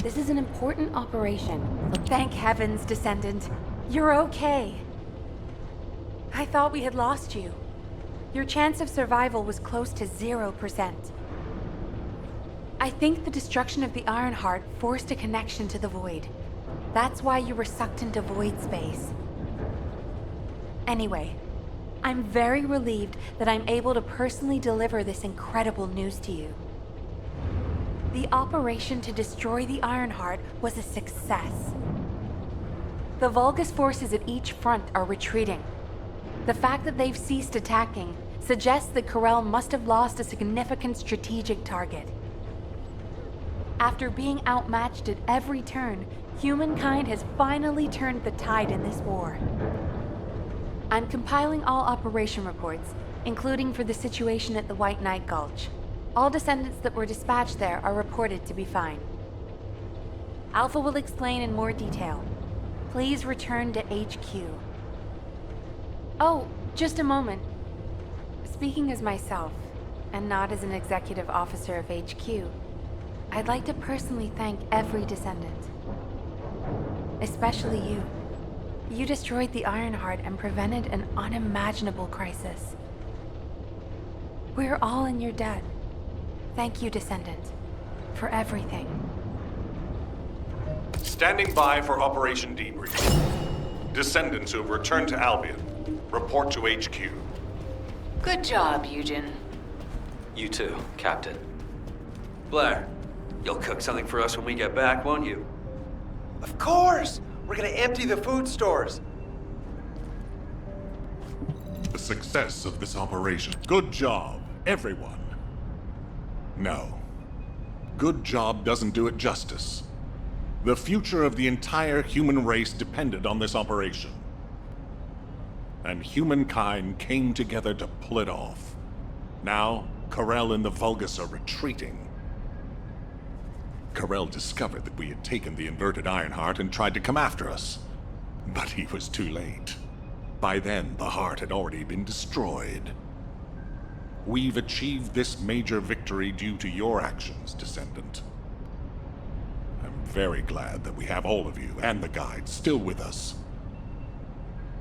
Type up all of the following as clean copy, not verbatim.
This is an important operation. Thank heavens, Descendant. You're okay. I thought we had lost you. Your chance of survival was close to 0%. I think the destruction of the Ironheart forced a connection to the Void. That's why you were sucked into Void space. Anyway, I'm very relieved that I'm able to personally deliver this incredible news to you. The operation to destroy the Ironheart was a success. The Vulgus forces at each front are retreating. The fact that they've ceased attacking suggests that Corel must have lost a significant strategic target. After being outmatched at every turn, humankind has finally turned the tide in this war. I'm compiling all operation reports, including for the situation at the White Knight Gulch. All descendants that were dispatched there are reported to be fine. Alpha will explain in more detail. Please return to HQ. Oh, just a moment. Speaking as myself, and not as an executive officer of HQ, I'd like to personally thank every descendant. Especially you. You destroyed the Ironheart and prevented an unimaginable crisis. We're all in your debt. Thank you, Descendant, for everything. Standing by for Operation Debrief. Descendants who have returned to Albion, report to HQ. Good job, Eugen. You too, Captain. Blair, you'll cook something for us when we get back, won't you? Of course! We're gonna empty the food stores. The success of this operation. Good job, everyone. No. Good job doesn't do it justice. The future of the entire human race depended on this operation. And humankind came together to pull it off. Now, Corel and the Vulgus are retreating. Corel discovered that we had taken the inverted Ironheart and tried to come after us. But he was too late. By then, the heart had already been destroyed. We've achieved this major victory due to your actions, Descendant. I'm very glad that we have all of you and the guides still with us.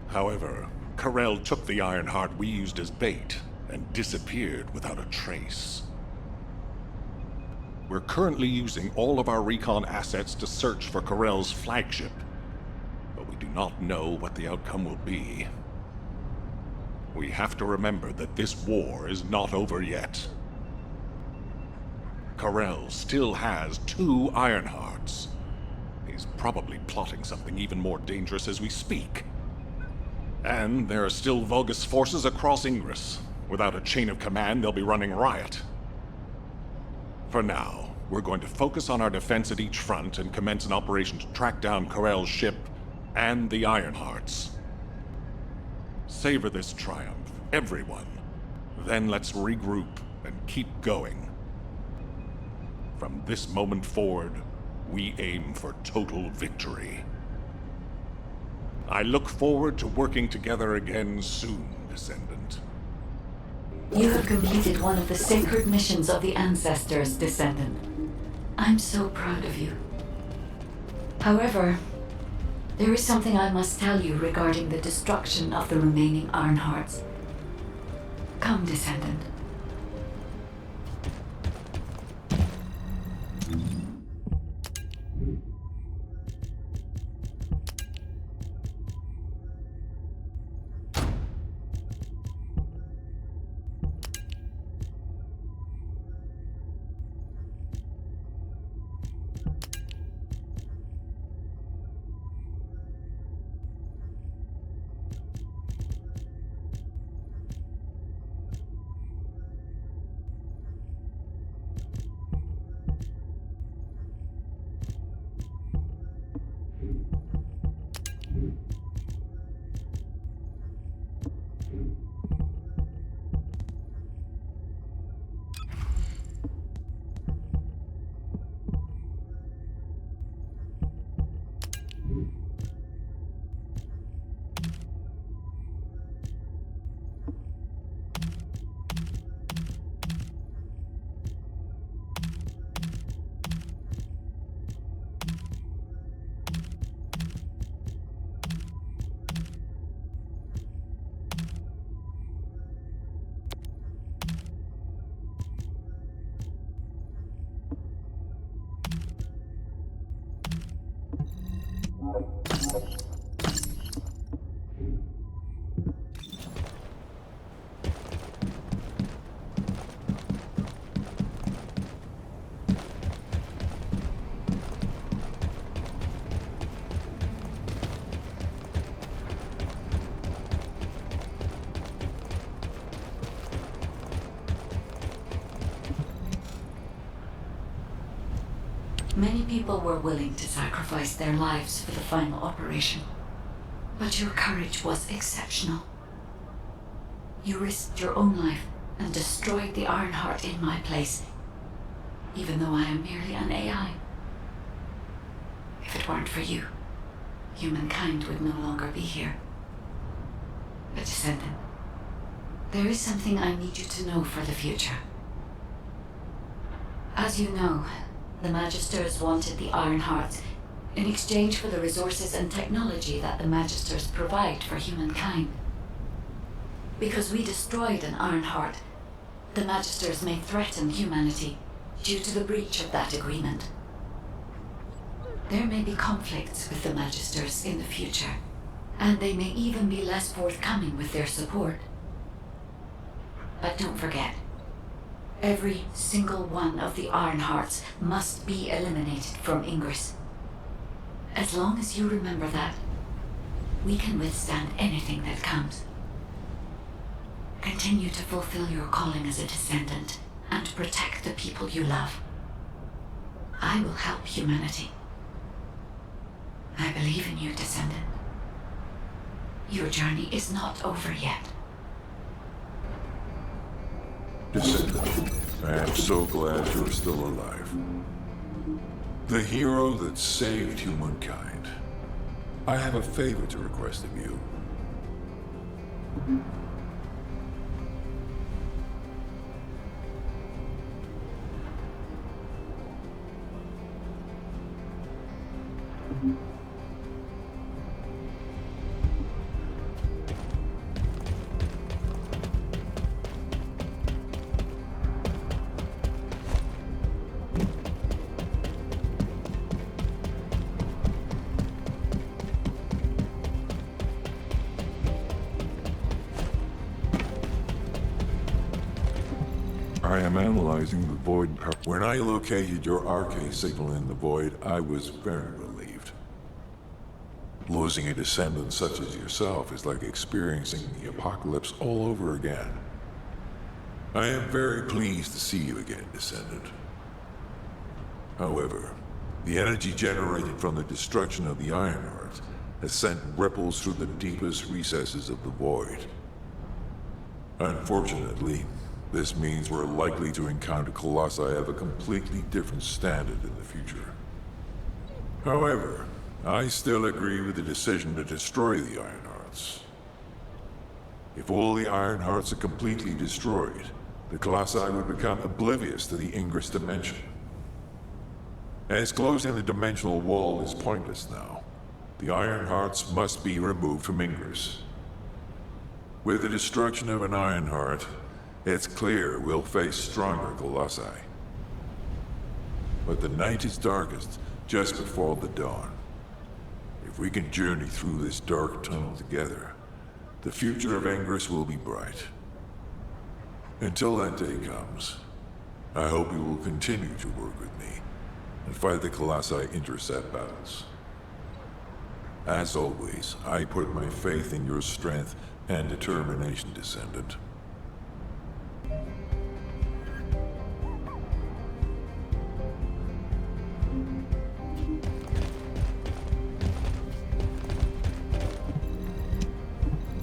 However, Corel took the Ironheart we used as bait and disappeared without a trace. We're currently using all of our recon assets to search for Corel's flagship, but we do not know what the outcome will be. We have to remember that this war is not over yet. Corel still has 2 Ironhearts. He's probably plotting something even more dangerous as we speak. And there are still Vulgus forces across Ingress. Without a chain of command, they'll be running riot. For now, we're going to focus on our defense at each front and commence an operation to track down Corell's ship and the Ironhearts. Savor this triumph, everyone. Then let's regroup and keep going. From this moment forward, we aim for total victory. I look forward to working together again soon, Descendant. You have completed one of the sacred missions of the Ancestors, Descendant. I'm so proud of you. However, there is something I must tell you regarding the destruction of the remaining Ironhearts. Come, Descendant. Many people were willing to sacrifice their lives for the final operation. But your courage was exceptional. You risked your own life and destroyed the Ironheart in my place, even though I am merely an AI. If it weren't for you, humankind would no longer be here. But Descendant, there is something I need you to know for the future. As you know, the Magisters wanted the Ironhearts in exchange for the resources and technology that the Magisters provide for humankind. Because we destroyed an Ironheart, the Magisters may threaten humanity due to the breach of that agreement. There may be conflicts with the Magisters in the future, and they may even be less forthcoming with their support. But don't forget, every single one of the Ironhearts must be eliminated from Ingress. As long as you remember that, we can withstand anything that comes. Continue to fulfill your calling as a Descendant and protect the people you love. I will help humanity. I believe in you, Descendant. Your journey is not over yet. Descendant, I am so glad you're still alive. The hero that saved humankind. I have a favor to request of you. I am analyzing the void. When I located your arcane signal in the void, I was very relieved. Losing a descendant such as yourself is like experiencing the apocalypse all over again. I am very pleased to see you again, Descendant. However, the energy generated from the destruction of the Ironheart has sent ripples through the deepest recesses of the void. Unfortunately, this means we're likely to encounter colossi of a completely different standard in the future. However, I still agree with the decision to destroy the Ironhearts. If all the Ironhearts are completely destroyed, the colossi would become oblivious to the Ingress dimension. As closing the dimensional wall is pointless now, the Ironhearts must be removed from Ingress. With the destruction of an Ironheart, it's clear we'll face stronger colossi. But the night is darkest just before the dawn. If we can journey through this dark tunnel together, the future of Ingress will be bright. Until that day comes, I hope you will continue to work with me and fight the colossi intercept battles. As always, I put my faith in your strength and determination, Descendant.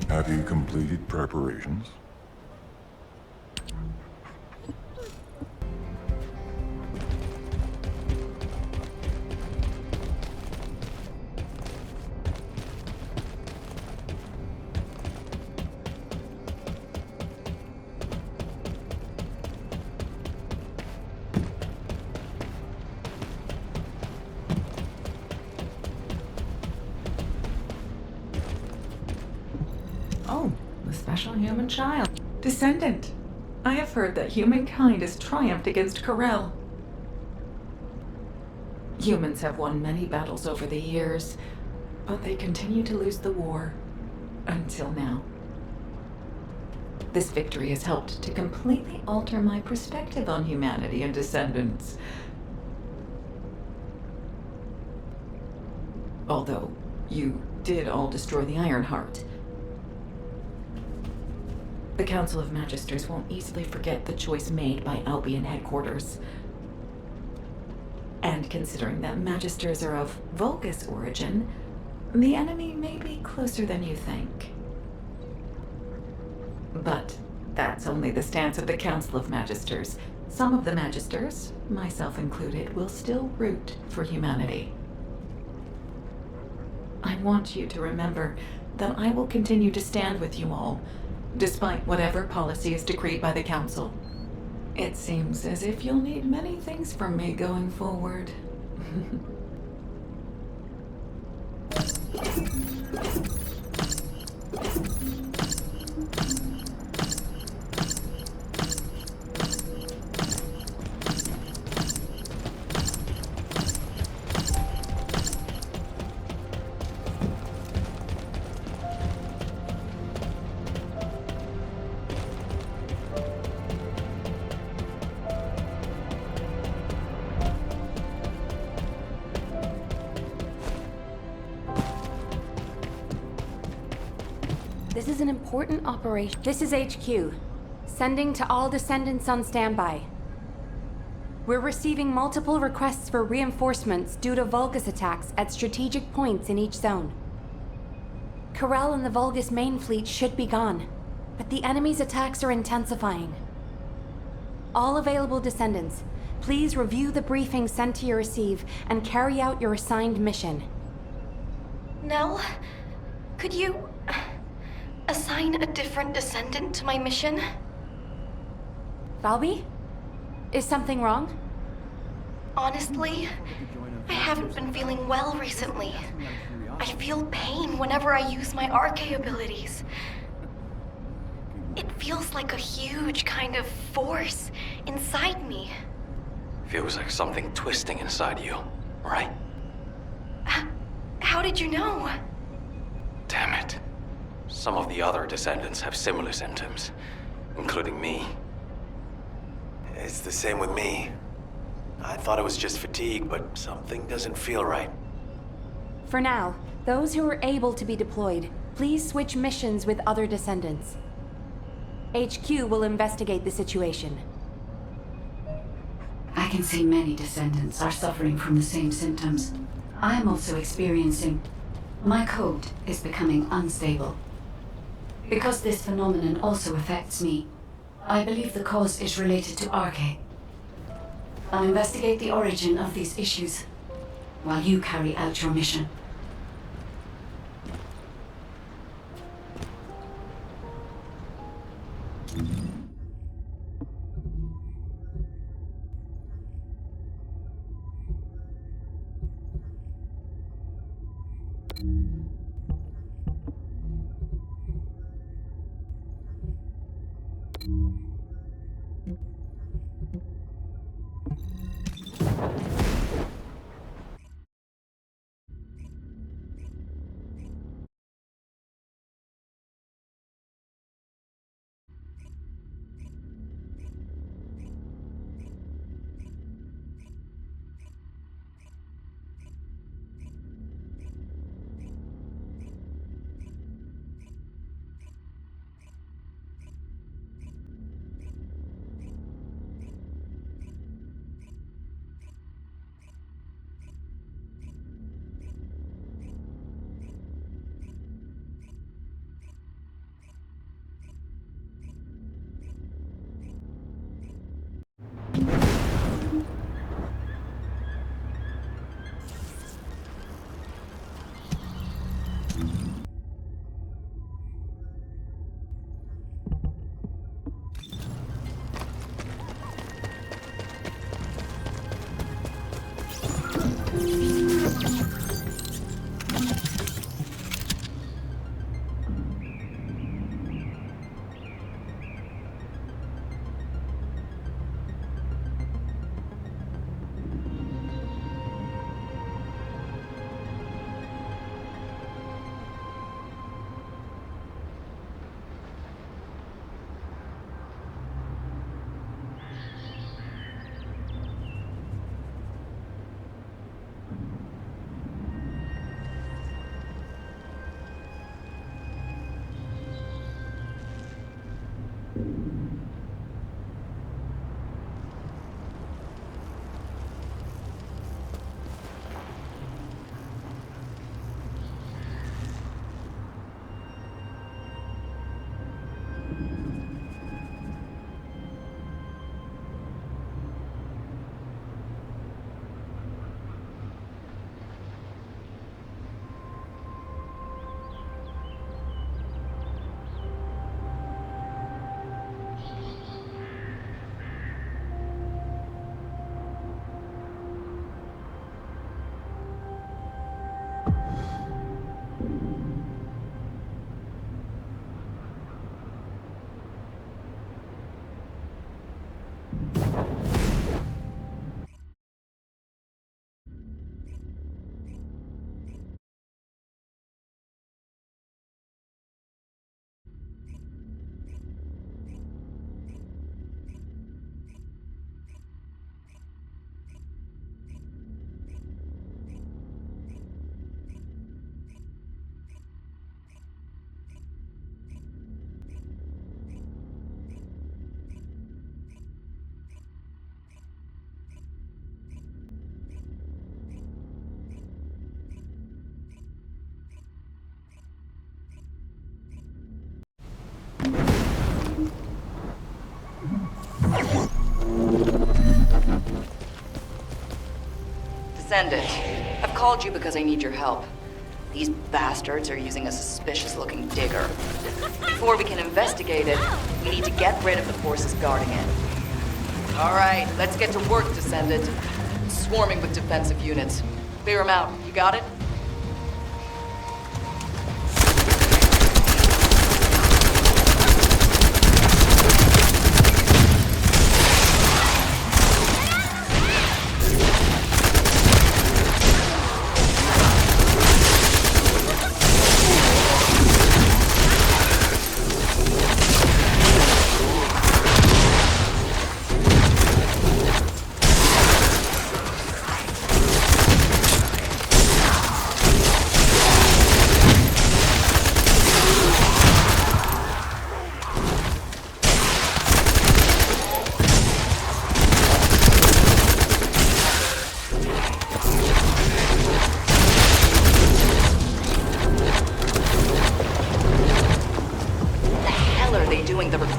Have you completed preparations? Oh, the special human child. Descendant. I have heard that humankind has triumphed against Corel. Humans have won many battles over the years, but they continue to lose the war. Until now. This victory has helped to completely alter my perspective on humanity and descendants. Although, you did all destroy the Ironheart. The Council of Magisters won't easily forget the choice made by Albion headquarters. And considering that Magisters are of Vulgus origin, the enemy may be closer than you think. But that's only the stance of the Council of Magisters. Some of the Magisters, myself included, will still root for humanity. I want you to remember that I will continue to stand with you all, despite whatever policy is decreed by the Council. It seems as if you'll need many things from me going forward. This is an important operation. This is HQ. Sending to all descendants on standby. We're receiving multiple requests for reinforcements due to Vulgus attacks at strategic points in each zone. Corel and the Vulgus main fleet should be gone, but the enemy's attacks are intensifying. All available descendants, please review the briefing sent to your receive and carry out your assigned mission. Nell, could you assign a different descendant to my mission? Valby? Is something wrong? Honestly, I haven't been feeling well recently. I feel pain whenever I use my RK abilities. It feels like a huge kind of force inside me. Feels like something twisting inside you, right? How did you know? Damn it. Some of the other descendants have similar symptoms, including me. It's the same with me. I thought it was just fatigue, but something doesn't feel right. For now, Those who are able to be deployed, please switch missions with other Descendants. HQ will investigate the situation. I can see many Descendants are suffering from the same symptoms. I am also experiencing... My code is becoming unstable. Because this phenomenon also affects me, I believe the cause is related to Arche. I'll investigate the origin of these issues, while you carry out your mission. Descendant, I've called you because I need your help. These bastards are using a suspicious-looking digger. Before we can investigate it, we need to get rid of the forces guarding it. All right, let's get to work, Descendant. Swarming with defensive units. Clear them out. You got it?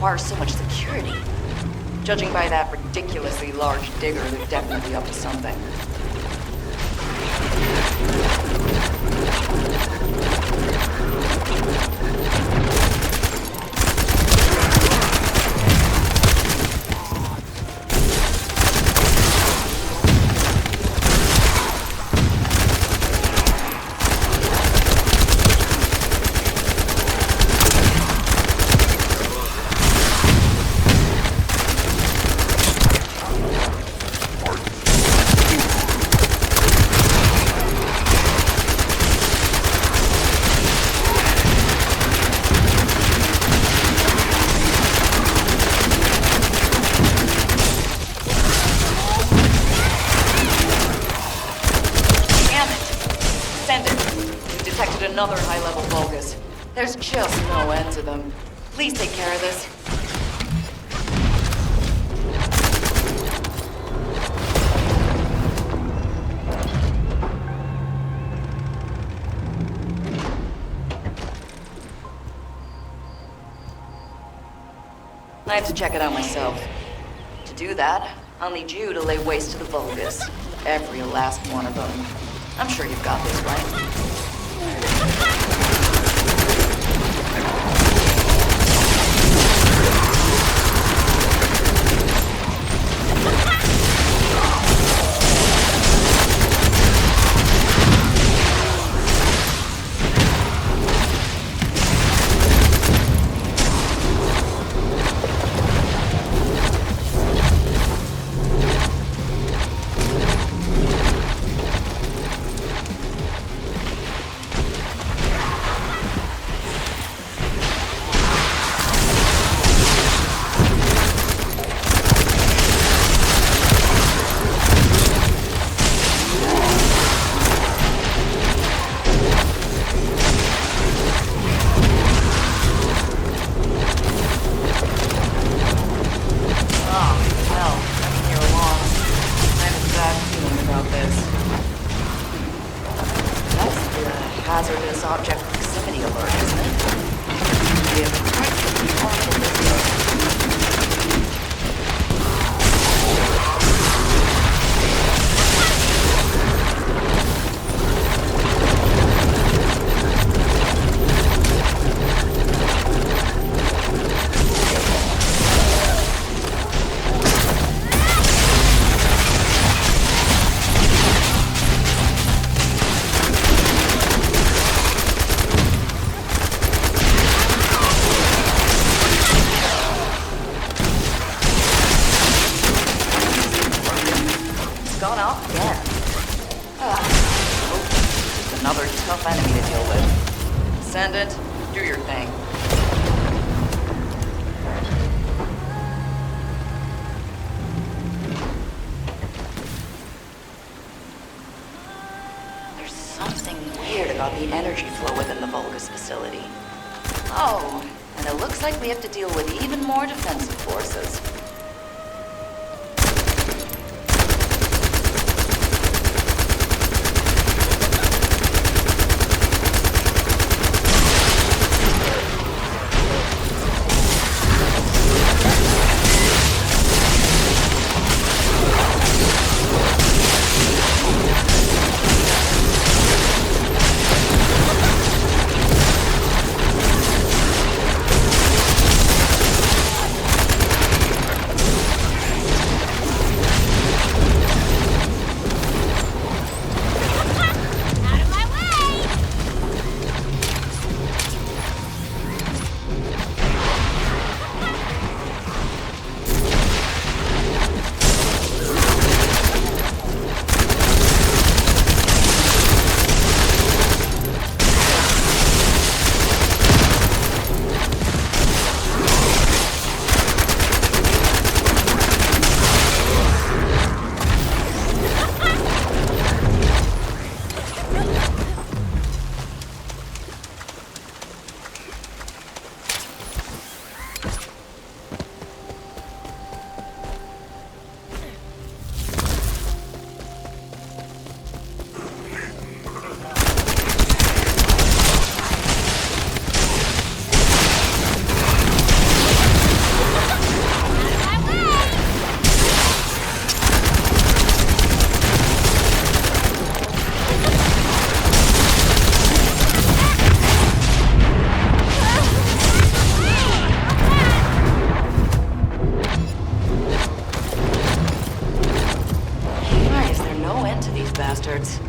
require so much security. Judging by that ridiculously large digger, they're definitely up to something. Another high-level Vulgus. There's just no end to them. Please take care of this. I have to check it out myself. To do that, I'll need you to lay waste to the Vulgus. Every last one of them. I'm sure you've got this, right? Hazardous object proximity alert, isn't it? We have practically awful this. Gone off again. Just another tough enemy to deal with. Descendant, do your thing. There's something weird about the energy flow within the Vulgus facility. Oh, and it looks like we have to deal with even more defensive forces. bastards.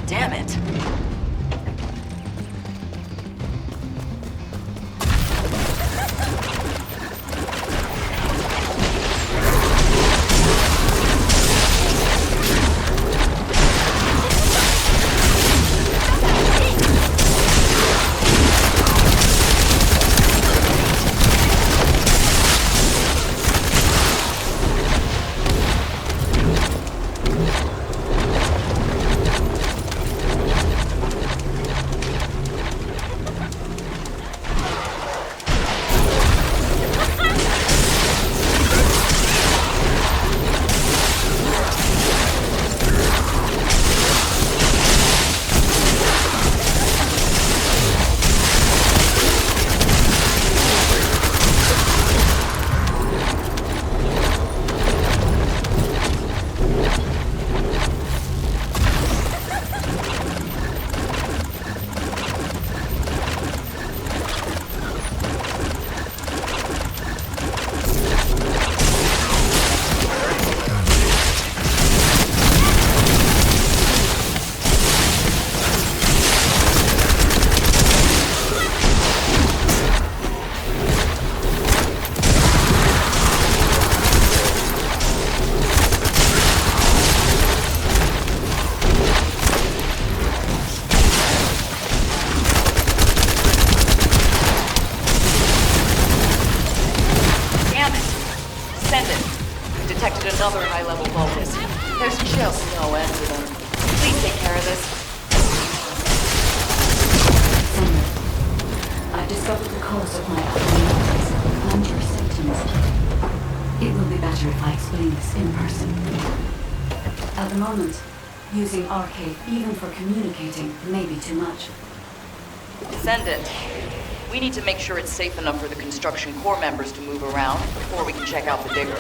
Damn it. Detected another high-level vulgus. There's just no end to them. Please take care of this. I've discovered the cause of my abnormalities and your symptoms. It will be better if I explain this in person. At the moment, using Arcade even for communicating may be too much. Descendant, we need to make sure it's safe enough for the construction corps members to move around before we can check out the digger.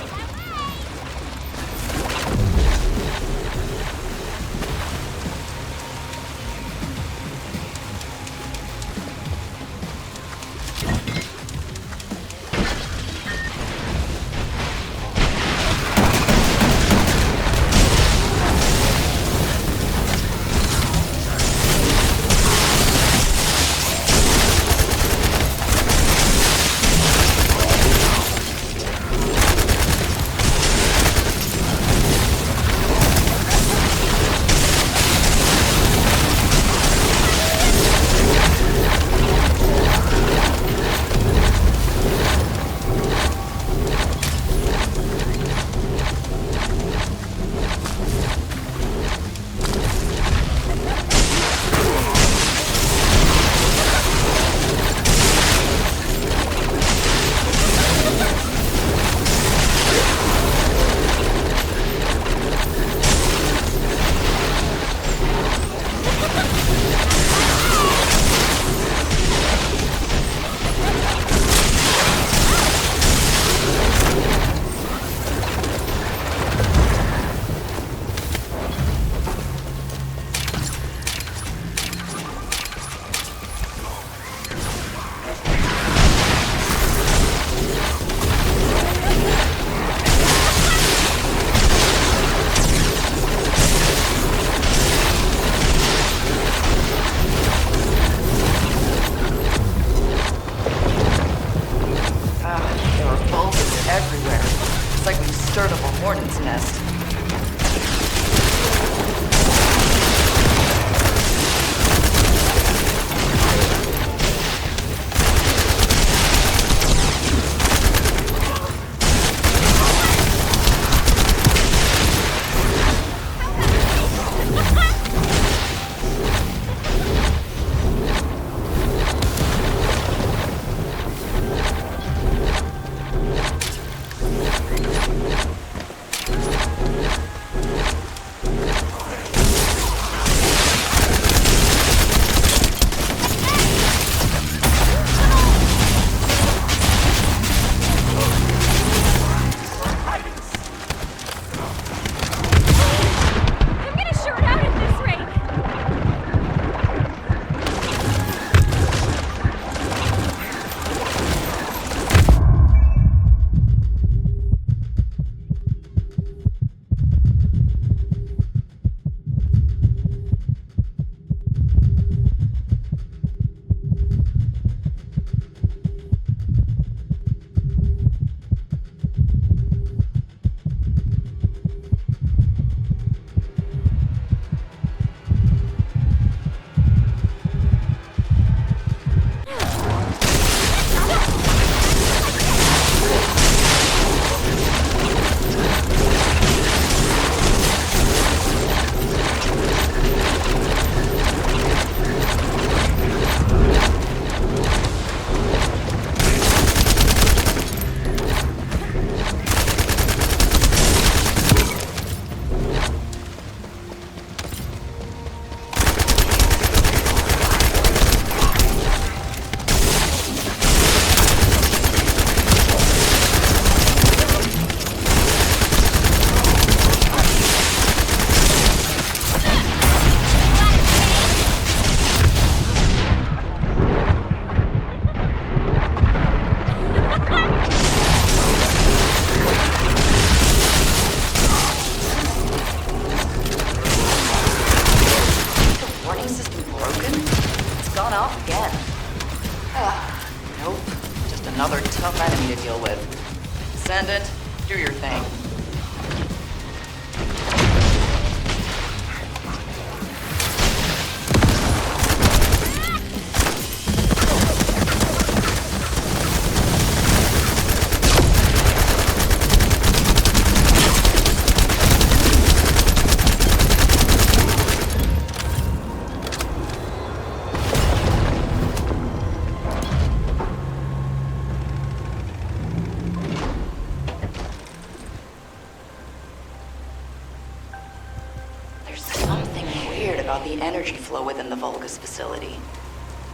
about the energy flow within the Vulgus facility.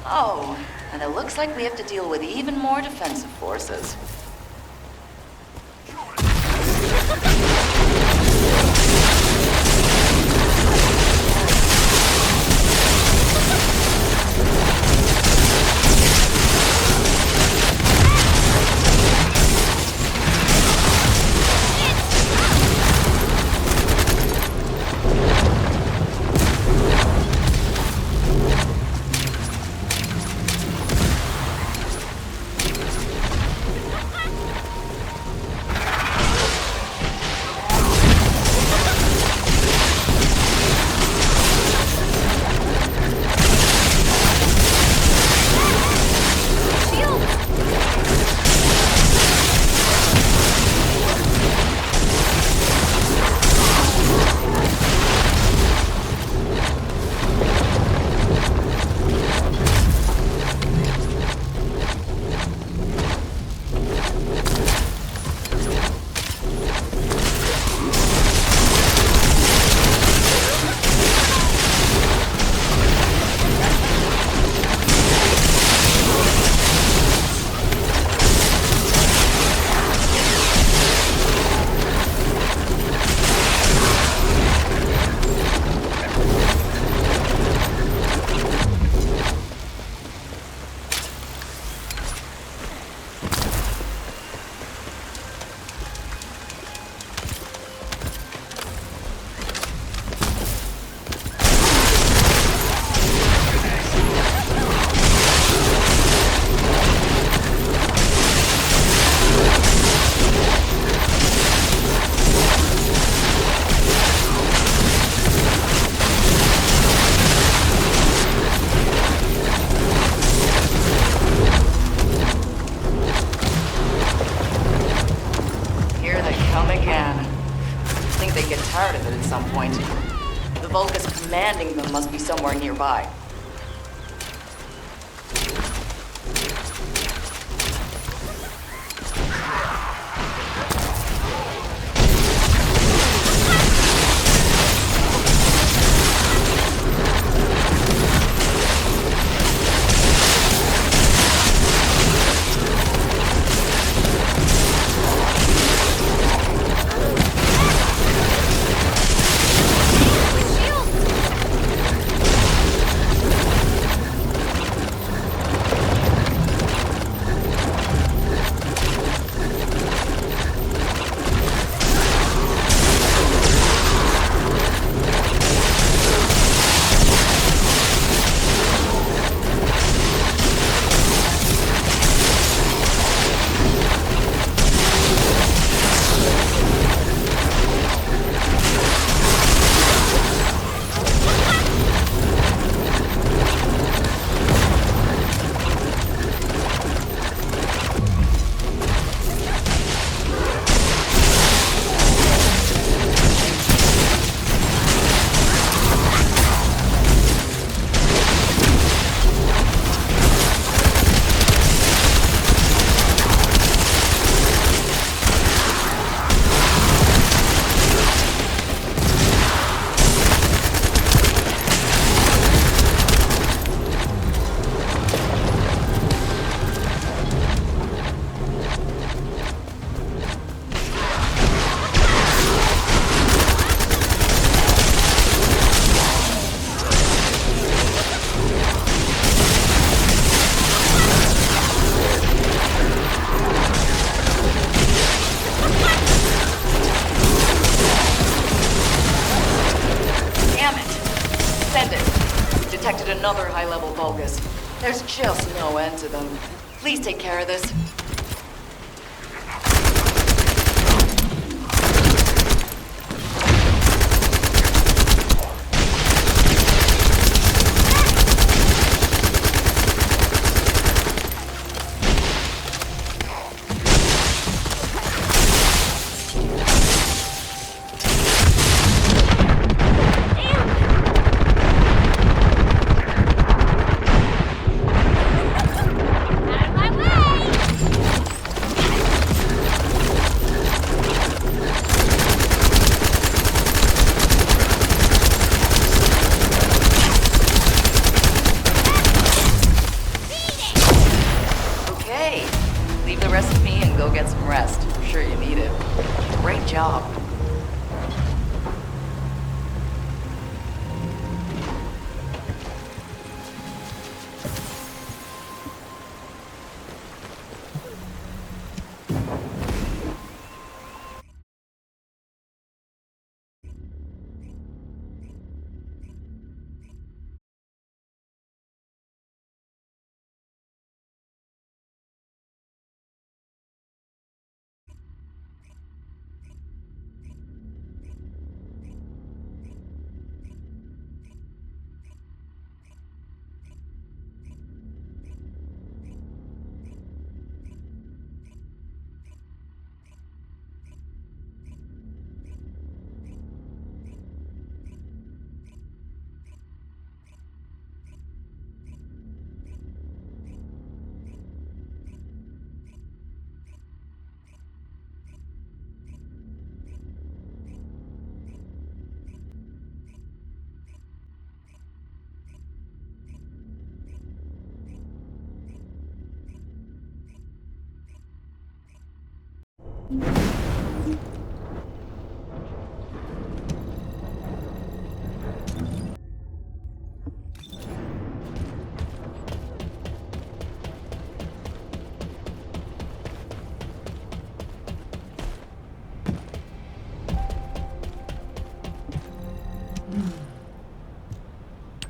Oh, and it looks like we have to deal with even more defensive forces. The Vulgus commanding them must be somewhere nearby. Detected another high-level Vulgus. There's just no end to them. Please take care of this.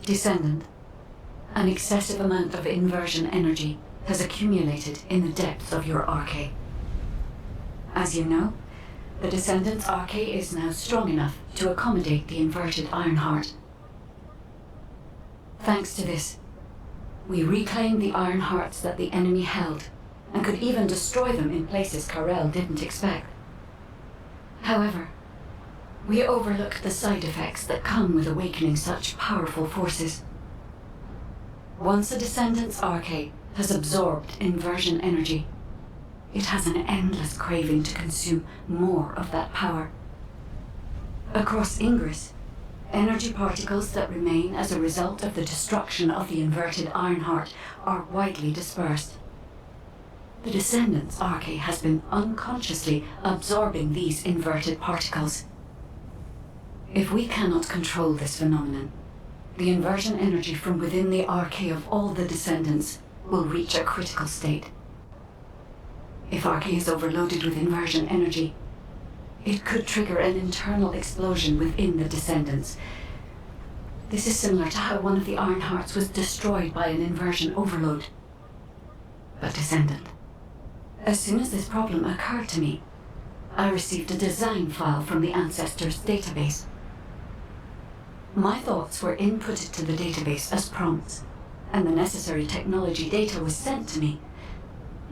Descendant, an excessive amount of inversion energy has accumulated in the depths of your arcade. As you know, the Descendant's arcade is now strong enough to accommodate the inverted Ironheart. Thanks to this, we reclaimed the Ironhearts that the enemy held, and could even destroy them in places Karel didn't expect. However, we overlooked the side effects that come with awakening such powerful forces. Once a Descendant's arcade has absorbed inversion energy, it has an endless craving to consume more of that power. Across Ingress, energy particles that remain as a result of the destruction of the inverted Ironheart are widely dispersed. The Descendant's arcade has been unconsciously absorbing these inverted particles. If we cannot control this phenomenon, the inversion energy from within the arcade of all the Descendants will reach a critical state. If arcade is overloaded with inversion energy, it could trigger an internal explosion within the Descendants. This is similar to how one of the Ironhearts was destroyed by an inversion overload. But Descendant, as soon as this problem occurred to me, I received a design file from the Ancestors database. My thoughts were inputted to the database as prompts, and the necessary technology data was sent to me,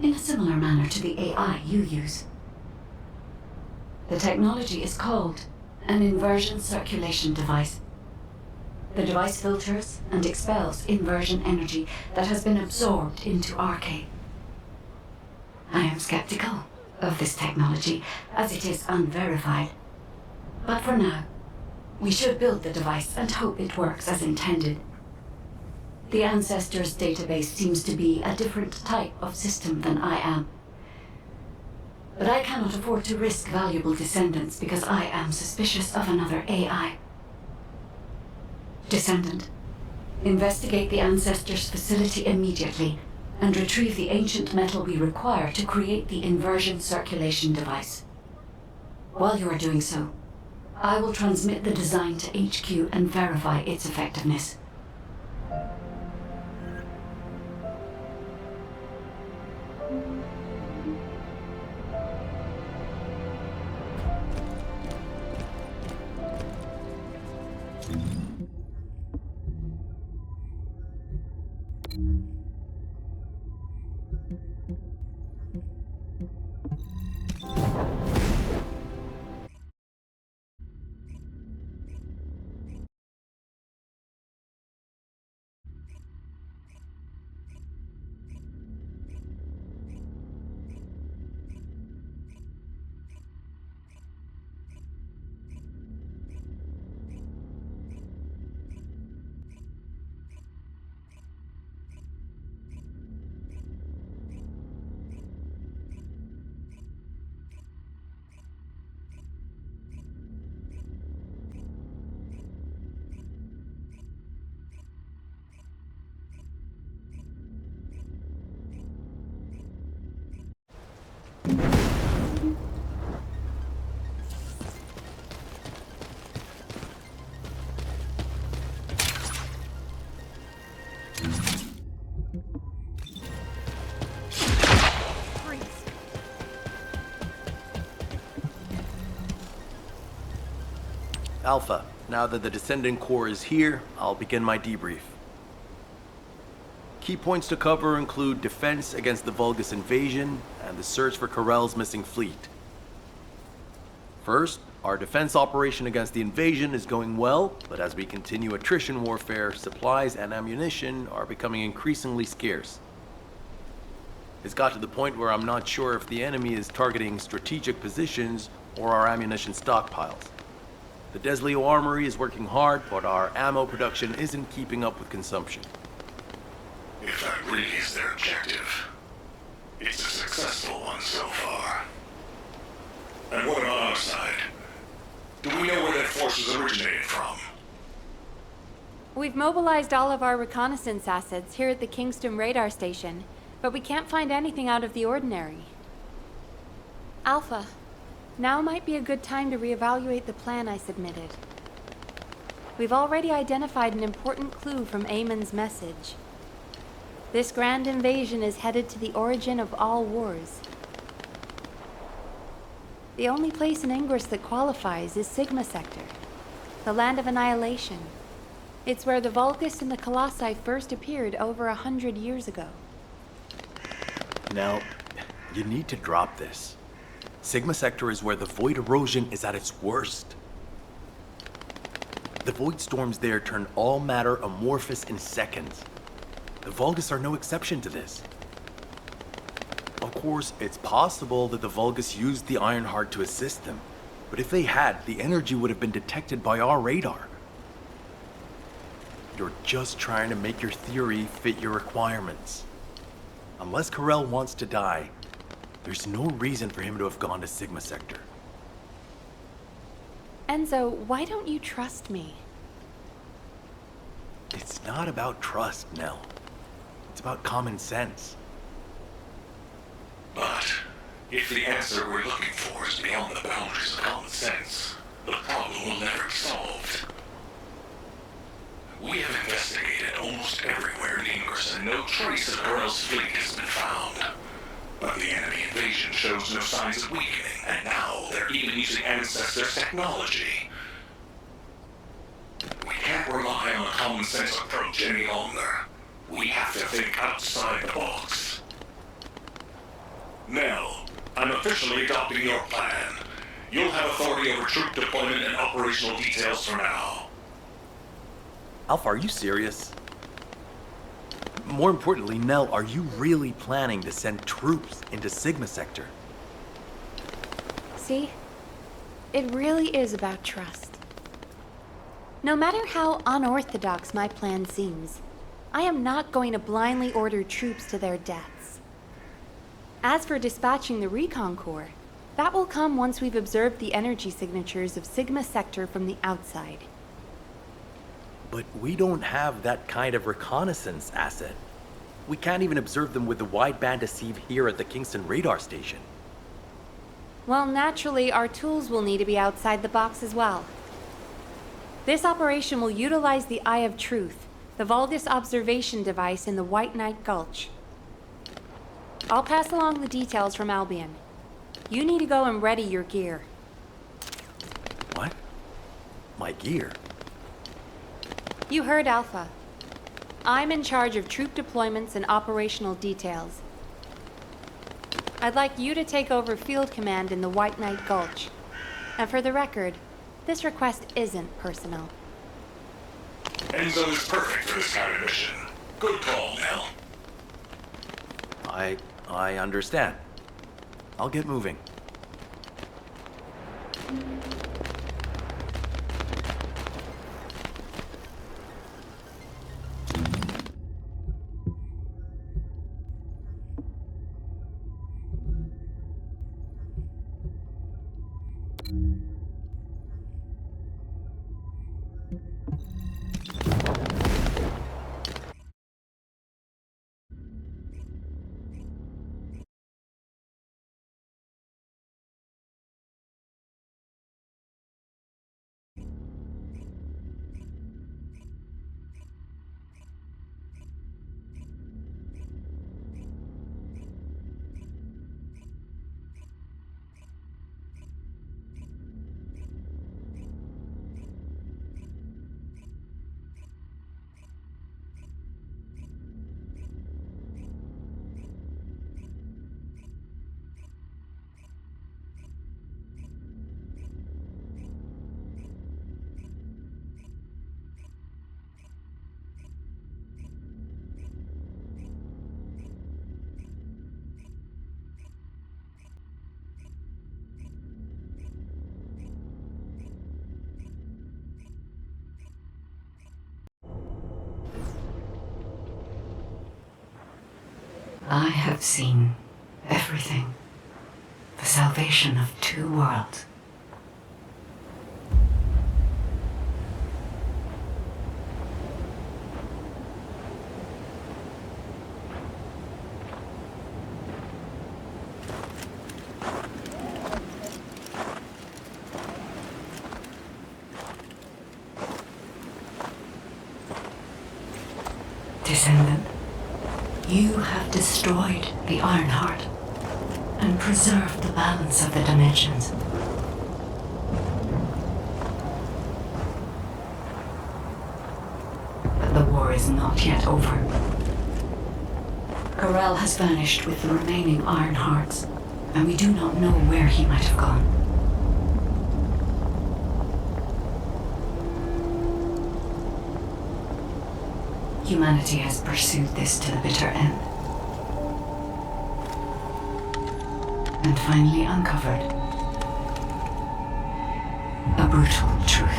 in a similar manner to the AI you use. The technology is called an inversion circulation device. The device filters and expels inversion energy that has been absorbed into arcade. I am skeptical of this technology, as it is unverified. But for now, we should build the device and hope it works as intended. The Ancestors database seems to be a different type of system than I am. But I cannot afford to risk valuable Descendants because I am suspicious of another AI. Descendant, investigate the Ancestors facility immediately and retrieve the ancient metal we require to create the inversion circulation device. While you are doing so, I will transmit the design to HQ and verify its effectiveness. Alpha, now that the Descendant Core is here, I'll begin my debrief. Key points to cover include defense against the Vulgus invasion and the search for Karel's missing fleet. First, our defense operation against the invasion is going well, but as we continue attrition warfare, supplies and ammunition are becoming increasingly scarce. It's got to the point where I'm not sure if the enemy is targeting strategic positions or our ammunition stockpiles. The Desleo Armory is working hard, but our ammo production isn't keeping up with consumption. If that really is their objective, it's a successful one so far. genocide. Do we know where that force was originated from? We've mobilized all of our reconnaissance assets here at the Kingston radar station, but we can't find anything out of the ordinary. Alpha, now might be a good time to reevaluate the plan I submitted. We've already identified an important clue from Eamon's message. This grand invasion is headed to the origin of all wars. The only place in Ingress that qualifies is Sigma Sector, the land of annihilation. It's where the Vulgus and the Colossi first appeared over 100 years ago. Now, you need to drop this. Sigma Sector is where the void erosion is at its worst. The void storms there turn all matter amorphous in seconds. The Vulgus are no exception to this. Of course, it's possible that the Vulgus used the Ironheart to assist them, but if they had, the energy would have been detected by our radar. You're just trying to make your theory fit your requirements. Unless Carell wants to die, there's no reason for him to have gone to Sigma Sector. Enzo, why don't you trust me? It's not about trust, Nell. It's about common sense. But if the answer we're looking for is beyond the boundaries of common sense, the problem will never be solved. We have investigated almost everywhere in Ingress, and no trace of Carell's fleet has been found. But the enemy invasion shows no signs of weakening, and now they're even using Ancestors' technology. We can't rely on a common sense approach any longer. We have to think outside the box. Nell, I'm officially adopting your plan. You'll have authority over troop deployment and operational details for now. Alpha, are you serious? More importantly, Nell, are you really planning to send troops into Sigma Sector? See? It really is about trust. No matter how unorthodox my plan seems, I am not going to blindly order troops to their deaths. As for dispatching the Recon Corps, that will come once we've observed the energy signatures of Sigma Sector from the outside. But we don't have that kind of reconnaissance asset. We can't even observe them with the wideband deceive here at the Kingston radar station. Well, naturally, our tools will need to be outside the box as well. This operation will utilize the Eye of Truth, the Vulgus observation device in the White Knight Gulch. I'll pass along the details from Albion. You need to go and ready your gear. What? My gear? You heard Alpha. I'm in charge of troop deployments and operational details. I'd like you to take over field command in the White Knight Gulch. And for the record, this request isn't personal. Enzo is perfect for this kind of mission. Good call, Nell. I understand. I'll get moving. I have seen everything. The salvation of two worlds. Descendant. You have destroyed the Ironheart and preserved the balance of the dimensions. But the war is not yet over. Corel has vanished with the remaining Ironhearts, and we do not know where he might have gone. Humanity has pursued this to the bitter end. And finally uncovered a brutal truth.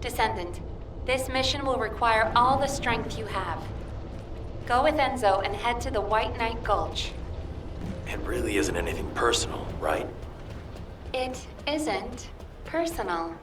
Descendant, this mission will require all the strength you have. Go with Enzo and head to the White Knight Gulch. It really isn't anything personal, right? It isn't personal.